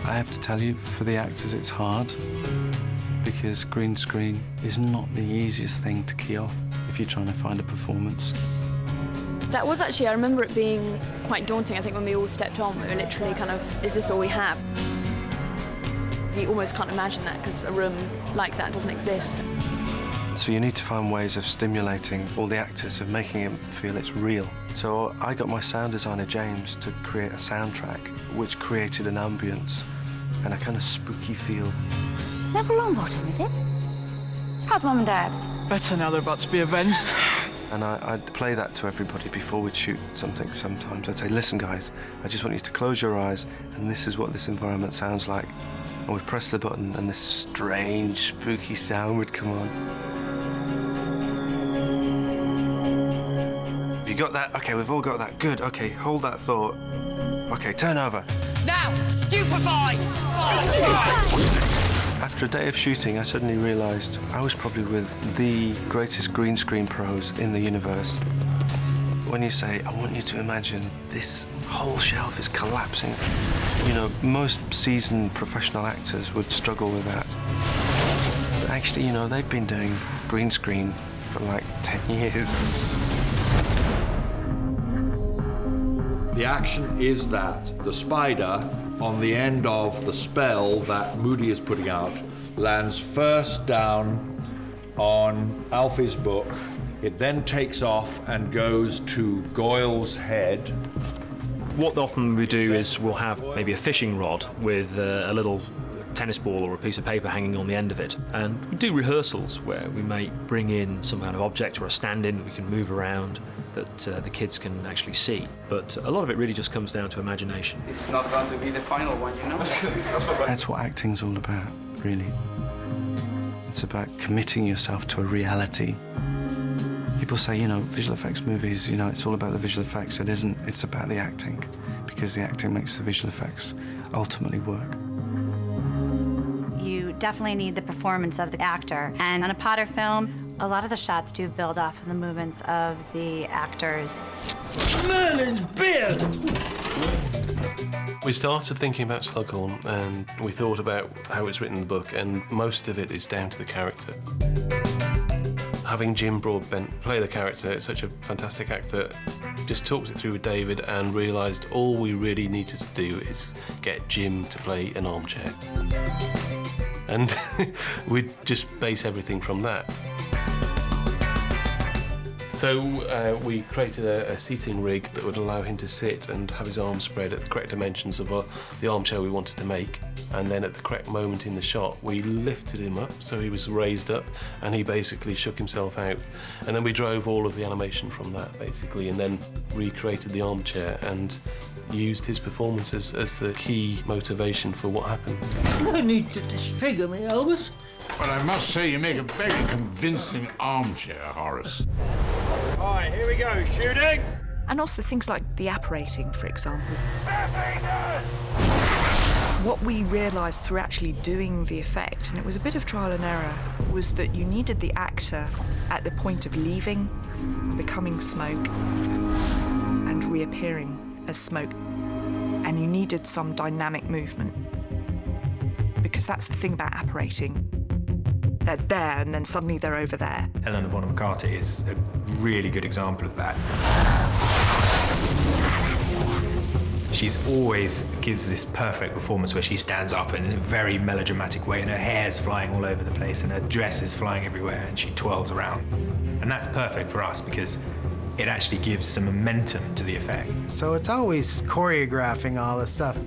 I have to tell you, for the actors it's hard, because green screen is not the easiest thing to key off if you're trying to find a performance. That was actually, I remember it being quite daunting. I think when we all stepped on, we were literally kind of, is this all we have? You almost can't imagine that, because a room like that doesn't exist. So you need to find ways of stimulating all the actors, of making it feel it's real. So I got my sound designer, James, to create a soundtrack which created an ambience and a kind of spooky feel. Neville Longbottom, is it? How's Mum and Dad? Better now they're about to be avenged. And I'd play that to everybody before we'd shoot something sometimes. I'd say, listen, guys, I just want you to close your eyes, and this is what this environment sounds like. And we'd press the button, and this strange, spooky sound would come on. Have you got that? Okay, we've all got that. Good, okay, hold that thought. Okay, turn over. Now, stupefy! After a day of shooting, I suddenly realised I was probably with the greatest green screen pros in the universe. When you say, I want you to imagine this whole shelf is collapsing, you know, most seasoned professional actors would struggle with that. But actually, you know, they've been doing green screen for like 10 years. The action is that the spider on the end of the spell that Moody is putting out lands first down on Alfie's book. It then takes off and goes to Goyle's head. What often we do is we'll have maybe a fishing rod with a little tennis ball or a piece of paper hanging on the end of it, and we do rehearsals where we may bring in some kind of object or a stand-in that we can move around, that the kids can actually see. But a lot of it really just comes down to imagination. This is not going to be the final one, you know? That's what acting's all about, really. It's about committing yourself to a reality. People say, you know, visual effects movies, you know, it's all about the visual effects. It isn't. It's about the acting, because the acting makes the visual effects ultimately work. You definitely need the performance of the actor. And on a Potter film, a lot of the shots do build off of the movements of the actors. Merlin's beard! We started thinking about Slughorn, and we thought about how it's written in the book, and most of it is down to the character. Having Jim Broadbent play the character, it's such a fantastic actor, just talked it through with David and realised all we really needed to do is get Jim to play an armchair. And we'd just base everything from that. So we created a seating rig that would allow him to sit and have his arms spread at the correct dimensions of the armchair we wanted to make. And then at the correct moment in the shot, we lifted him up so he was raised up and he basically shook himself out. And then we drove all of the animation from that, basically, and then recreated the armchair and used his performances as the key motivation for what happened. No need to disfigure me, Albus. But I must say you make a very convincing armchair, Horace. All right, here we go, shooting! And also things like the apparating, for example. What we realised through actually doing the effect, and it was a bit of trial and error, was that you needed the actor at the point of leaving, becoming smoke, and reappearing as smoke. And you needed some dynamic movement. Because that's the thing about apparating. They're there, and then suddenly they're over there. Helena Bonham Carter is a really good example of that. She's always gives this perfect performance where she stands up in a very melodramatic way and her hair's flying all over the place and her dress is flying everywhere and she twirls around. And that's perfect for us because it actually gives some momentum to the effect. So it's always choreographing all this stuff.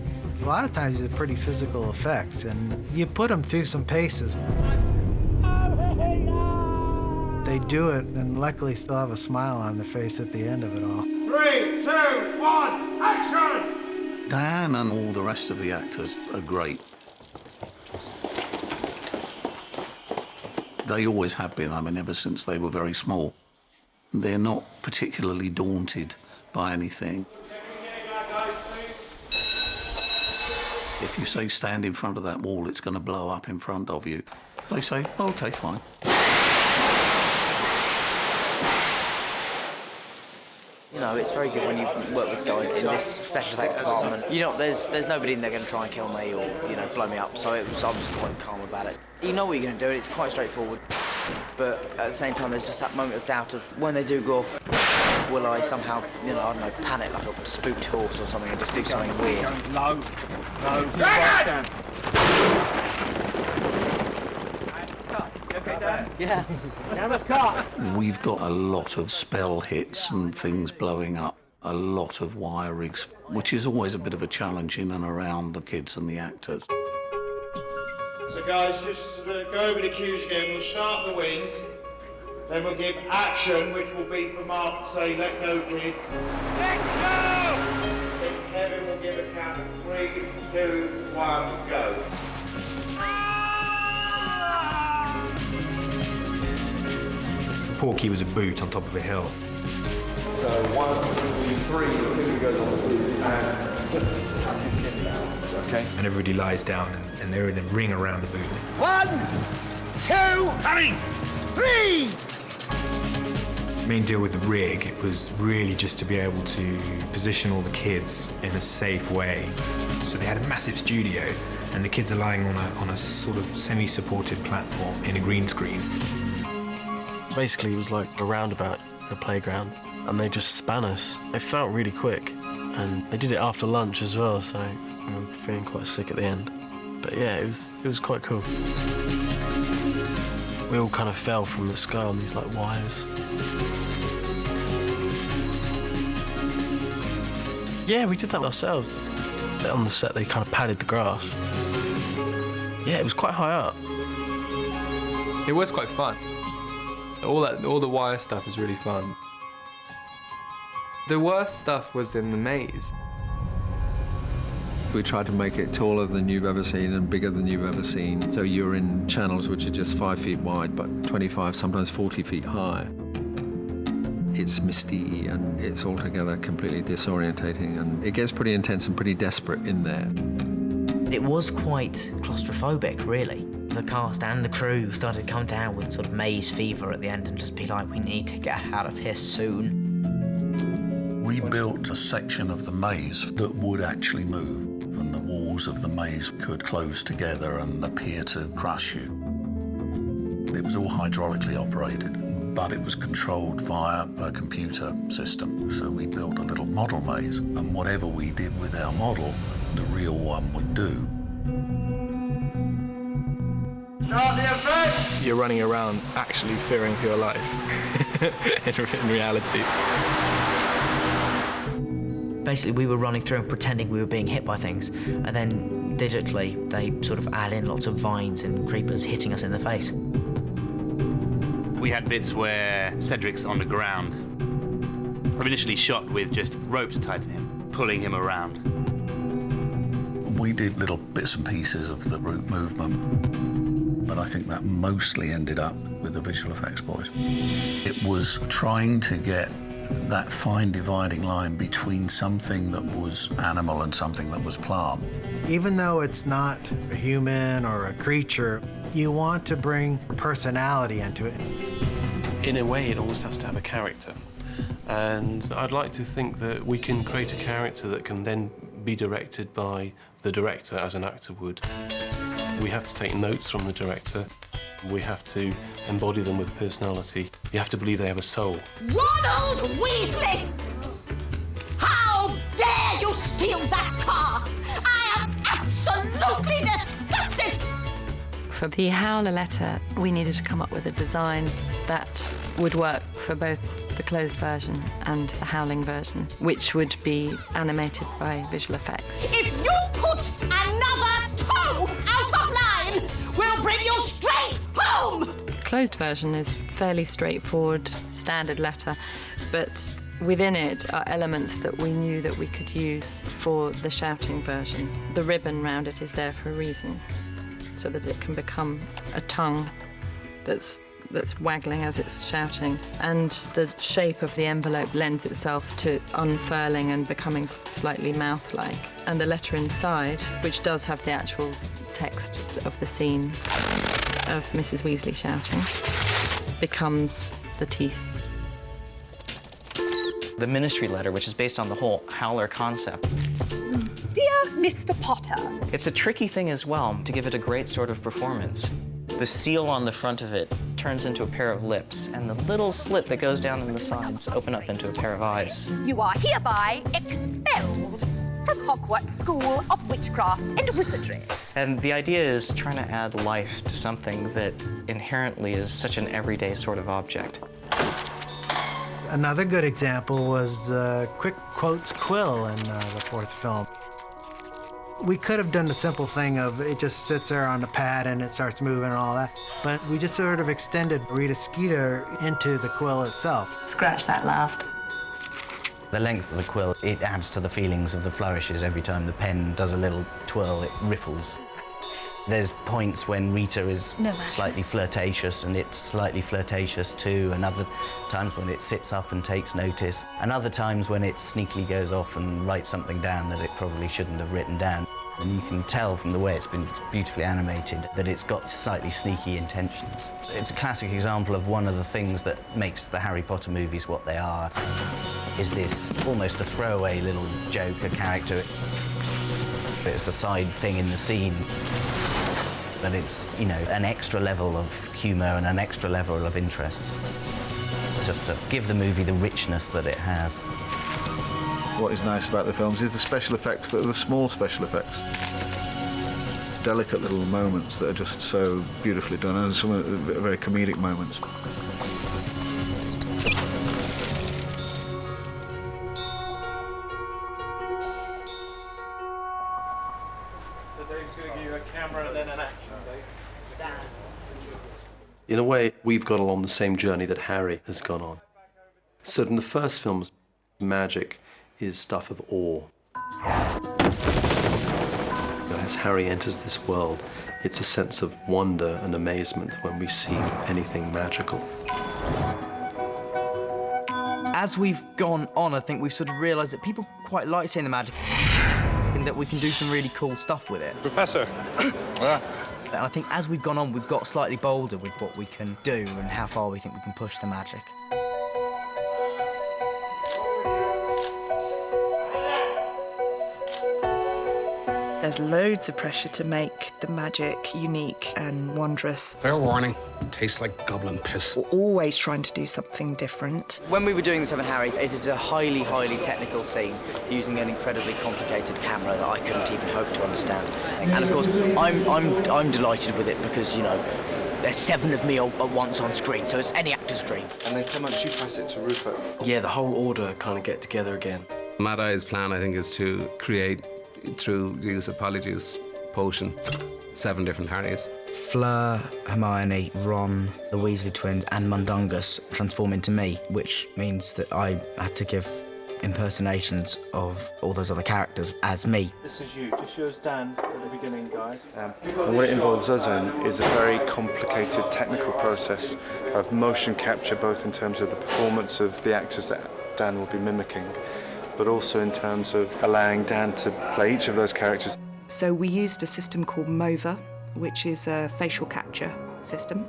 A lot of times they're pretty physical effects and you put them through some paces. They do it and luckily still have a smile on their face at the end of it all. 3, 2, 1, action! Dan and all the rest of the actors are great. They always have been, I mean, ever since they were very small. They're not particularly daunted by anything. If you say stand in front of that wall, it's going to blow up in front of you. They say, oh, OK, fine. You know, it's very good when you work with guys in this special effects department. You know, there's nobody in there going to try and kill me or, you know, blow me up, so I was quite calm about it. You know what you're going to do, it's quite straightforward. But at the same time, there's just that moment of doubt of when they do go off, will I somehow, you know, I don't know, panic like a spooked horse or something and just do something weird. Low. Dragon! Yeah. Camera's cut. We've got a lot of spell hits and things blowing up, a lot of wire rigs, which is always a bit of a challenge in and around the kids and the actors. So guys, just go over the cues again. We'll start the wind, then we'll give action, which will be for Mark to say, let go, kids. Let go! Then Kevin will give a count of 3, 2, 1, go. Porky was a boot on top of a hill. So 1, 2, 3, the finger goes on the boot and Okay. And everybody lies down and they're in a ring around the boot. 1, 2, 3! Main deal with the rig, it was really just to be able to position all the kids in a safe way. So they had a massive studio and the kids are lying on a sort of semi-supported platform in a green screen. Basically, it was like a roundabout, a playground, and they just span us. It felt really quick, and they did it after lunch as well, so we were feeling quite sick at the end. But yeah, it was quite cool. We all kind of fell from the sky on these like wires. Yeah, we did that ourselves. On the set, they kind of padded the grass. Yeah, it was quite high up. It was quite fun. All the wire stuff is really fun. The worst stuff was in the maze. We tried to make it taller than you've ever seen and bigger than you've ever seen. So you're in channels which are just 5 feet wide, but 25, sometimes 40 feet high. It's misty and it's altogether completely disorientating, and it gets pretty intense and pretty desperate in there. It was quite claustrophobic, really. The cast and the crew started to come down with sort of maze fever at the end and just be like, we need to get out of here soon. We built a section of the maze that would actually move, and the walls of the maze could close together and appear to crush you. It was all hydraulically operated, but it was controlled via a computer system. So we built a little model maze, and whatever we did with our model, the real one would do. Start the effect! You're running around actually fearing for your life in reality. Basically, we were running through and pretending we were being hit by things, and then digitally, they sort of add in lots of vines and creepers hitting us in the face. We had bits where Cedric's on the ground. I'm initially shot with just ropes tied to him, pulling him around. We did little bits and pieces of the route movement, but I think that mostly ended up with the visual effects boys. It was trying to get that fine dividing line between something that was animal and something that was plant. Even though it's not a human or a creature, you want to bring personality into it. In a way, it almost has to have a character. And I'd like to think that we can create a character that can then be directed by the director as an actor would. We have to take notes from the director. We have to embody them with personality. You have to believe they have a soul. Ronald Weasley! How dare you steal that car? I am absolutely disgusted! For the Howler letter, we needed to come up with a design that would work for both the closed version and the Howling version, which would be animated by visual effects. If you put another toe out of line, we'll bring you straight home! The closed version is fairly straightforward, standard letter, but within it are elements that we knew that we could use for the shouting version. The ribbon round it is there for a reason, so that it can become a tongue that's waggling as it's shouting. And the shape of the envelope lends itself to unfurling and becoming slightly mouth-like. And the letter inside, which does have the actual text of the scene of Mrs. Weasley shouting, becomes the teeth. The Ministry letter, which is based on the whole Howler concept. Dear Mr. Potter. It's a tricky thing as well to give it a great sort of performance. The seal on the front of it turns into a pair of lips, and the little slit that goes down in the sides open up into a pair of eyes. You are hereby expelled from Hogwarts School of Witchcraft and Wizardry. And the idea is trying to add life to something that inherently is such an everyday sort of object. Another good example was the quick quotes quill in the fourth film. We could have done the simple thing of it just sits there on the pad and it starts moving and all that, but we just sort of extended Rita Skeeter into the quill itself. Scratch that last. The length of the quill, it adds to the feelings of the flourishes. Every time the pen does a little twirl, it ripples. There's points when Rita is slightly flirtatious, and it's slightly flirtatious too, and other times when it sits up and takes notice, and other times when it sneakily goes off and writes something down that it probably shouldn't have written down. And you can tell from the way it's been beautifully animated that it's got slightly sneaky intentions. It's a classic example of one of the things that makes the Harry Potter movies what they are, is this almost a throwaway little joke, a character. It's a side thing in the scene. But it's, you know, an extra level of humour and an extra level of interest, just to give the movie the richness that it has. What is nice about the films is the special effects, that are the small special effects. Delicate little moments that are just so beautifully done, and some of the very comedic moments. In a way, we've gone along the same journey that Harry has gone on. So in the first films, Magic is stuff of awe. As Harry enters this world, it's a sense of wonder and amazement when we see anything magical. As we've gone on, I think we've sort of realised that people quite like seeing the magic and that we can do some really cool stuff with it. Professor! And I think as we've gone on, we've got slightly bolder with what we can do and how far we think we can push the magic. There's loads of pressure to make the magic unique and wondrous. Fair warning, tastes like goblin piss. We're always trying to do something different. When we were doing the Seven Harrys, it is a highly, highly technical scene using an incredibly complicated camera that I couldn't even hope to understand. And of course, I'm delighted with it because, you know, there's 7 of me at once on screen, so it's any actor's dream. And then come on, you pass it to Rupert. Yeah, the whole order kind of get together again. Mad Eye's plan, I think, is to create, through the use of polyjuice potion, 7 different Harrys. Fleur, Hermione, Ron, the Weasley twins, and Mundungus transform into me, which means that I had to give impersonations of all those other characters as me. This is you. Just show us Dan at the beginning, guys. And what it involves us in is a very complicated technical process of motion capture, both in terms of the performance of the actors that Dan will be mimicking, but also in terms of allowing Dan to play each of those characters. So we used a system called MOVA, which is a facial capture system,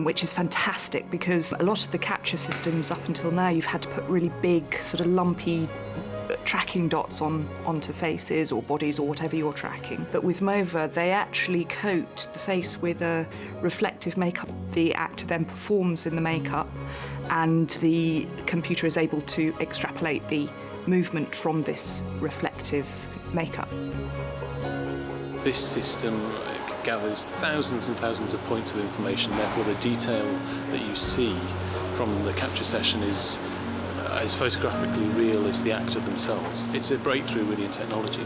which is fantastic because a lot of the capture systems up until now, you've had to put really big, sort of lumpy tracking dots onto faces or bodies or whatever you're tracking. But with MOVA, they actually coat the face with a reflective makeup. The actor then performs in the makeup and the computer is able to extrapolate the movement from this reflective makeup. This system gathers thousands and thousands of points of information, therefore the detail that you see from the capture session is as photographically real as the actor themselves. It's a breakthrough really in technology.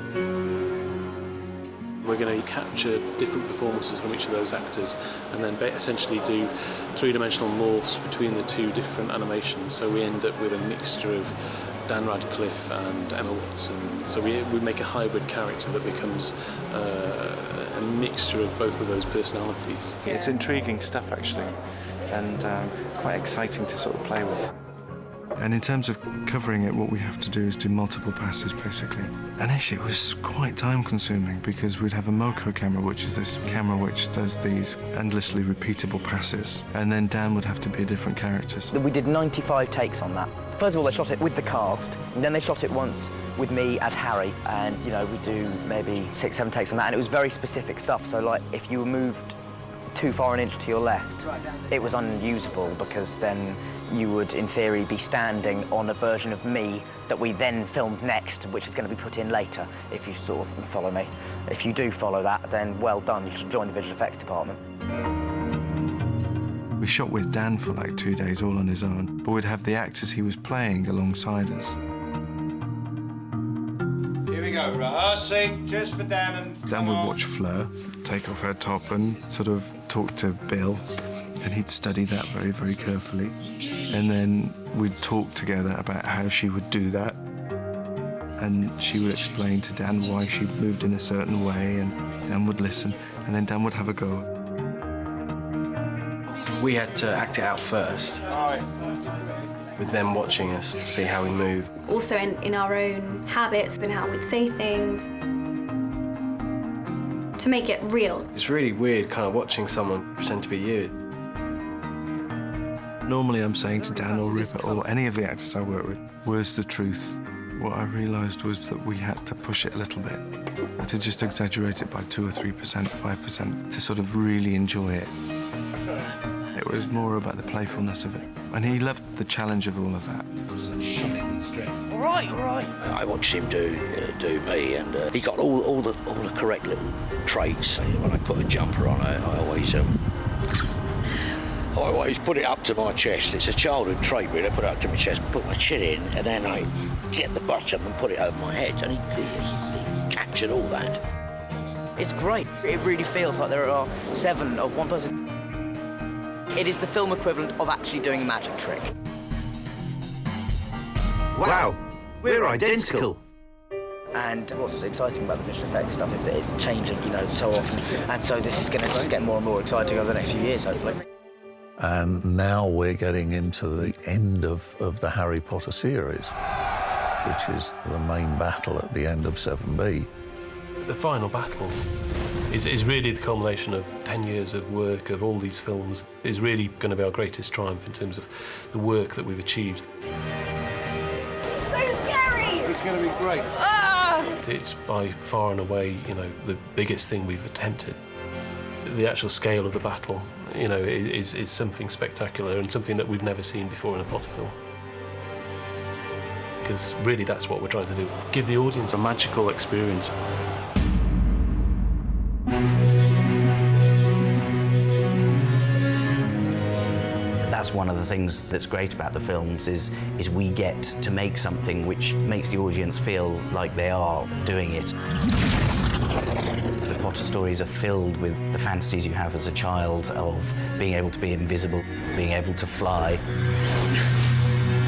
We're going to capture different performances from each of those actors and then essentially do 3-dimensional morphs between the 2 different animations, so we end up with a mixture of Dan Radcliffe and Emma Watson. So we make a hybrid character that becomes a mixture of both of those personalities. It's intriguing stuff, actually, and quite exciting to sort of play with. And in terms of covering it, what we have to do is do multiple passes, basically. And actually, it was quite time-consuming because we'd have a MoCo camera, which is this camera which does these endlessly repeatable passes, and then Dan would have to be a different character. We did 95 takes on that. First of all, they shot it with the cast, and then they shot it once with me as Harry, and, you know, we do maybe 6-7 takes on that, and it was very specific stuff. So, like, if you moved too far an inch to your left, it was unusable because then you would, in theory, be standing on a version of me that we then filmed next, which is going to be put in later, if you sort of follow me. If you do follow that, then well done. You should join the visual effects department. We shot with Dan for like 2 days, all on his own, but we'd have the actors he was playing alongside us. Here we go, rehearsing, just for Dan and... Dan would watch Fleur take off her top and sort of talk to Bill, and he'd study that very, very carefully. And then we'd talk together about how she would do that. And she would explain to Dan why she moved in a certain way, and Dan would listen, and then Dan would have a go. We had to act it out first, with them watching us to see how we move. Also in our own habits and how we'd say things, to make it real. It's really weird kind of watching someone pretend to be you. Normally I'm saying to Dan or Rupert or any of the actors I work with, where's the truth? What I realised was that we had to push it a little bit, to just exaggerate it by 2 or 3%, 5%, to sort of really enjoy it. It was more about the playfulness of it. And he loved the challenge of all of that. All right. I watched him do me, and he got all the correct little traits. When I put a jumper on, I always put it up to my chest. It's a childhood trait, really. I put it up to my chest, put my chin in, and then I get the bottom and put it over my head, and he captured all that. It's great. It really feels like there are 7 of one person. It is the film equivalent of actually doing a magic trick. Wow, we're identical. And what's exciting about the visual effects stuff is that it's changing, you know, so often. And so this is going to just get more and more exciting over the next few years, hopefully. And now we're getting into the end of the Harry Potter series, which is the main battle at the end of 7B. The final battle is really the culmination of 10 years of work, of all these films. Is really going to be our greatest triumph in terms of the work that we've achieved. So scary! It's going to be great. Ah! It's by far and away, you know, the biggest thing we've attempted. The actual scale of the battle, you know, is something spectacular and something that we've never seen before in a Potter film. Because really that's what we're trying to do. Give the audience a magical experience. That's one of the things that's great about the films is we get to make something which makes the audience feel like they are doing it. The Potter stories are filled with the fantasies you have as a child of being able to be invisible, being able to fly.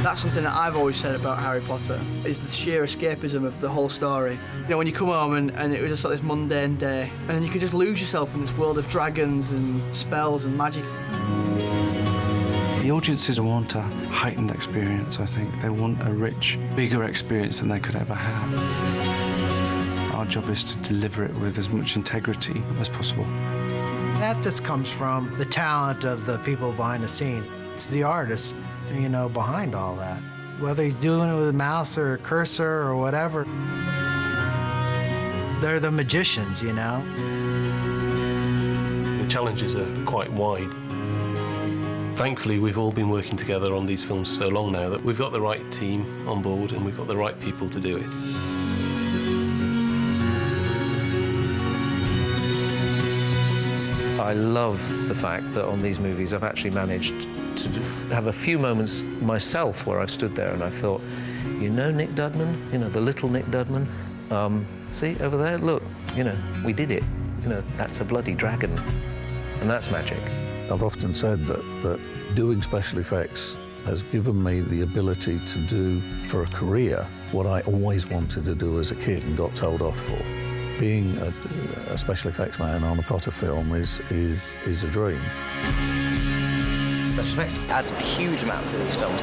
That's something that I've always said about Harry Potter, is the sheer escapism of the whole story. You know, when you come home and it was just like this mundane day, and then you could just lose yourself in this world of dragons and spells and magic. The audiences want a heightened experience, I think. They want a rich, bigger experience than they could ever have. Our job is to deliver it with as much integrity as possible. That just comes from the talent of the people behind the scene. It's the artists, you know, behind all that. Whether he's doing it with a mouse or a cursor or whatever, they're the magicians, you know? The challenges are quite wide. Thankfully, we've all been working together on these films for so long now that we've got the right team on board and we've got the right people to do it. I love the fact that on these movies I've actually managed to have a few moments myself where I've stood there and I thought, you know Nick Dudman, you know, the little Nick Dudman, see over there, look, you know, we did it. You know, that's a bloody dragon, and that's magic. I've often said that doing special effects has given me the ability to do for a career what I always wanted to do as a kid and got told off for. Being a special effects man on a Potter film is a dream. Special effects adds a huge amount to these films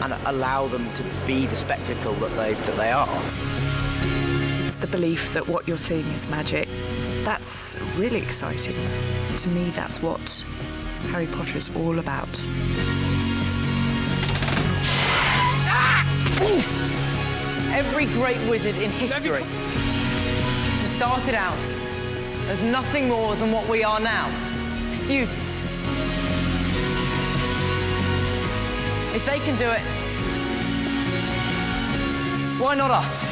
and allow them to be the spectacle that they are. It's the belief that what you're seeing is magic. That's really exciting. To me, that's what Harry Potter is all about. Every great wizard in history has started out as nothing more than what we are now, students. If they can do it, why not us?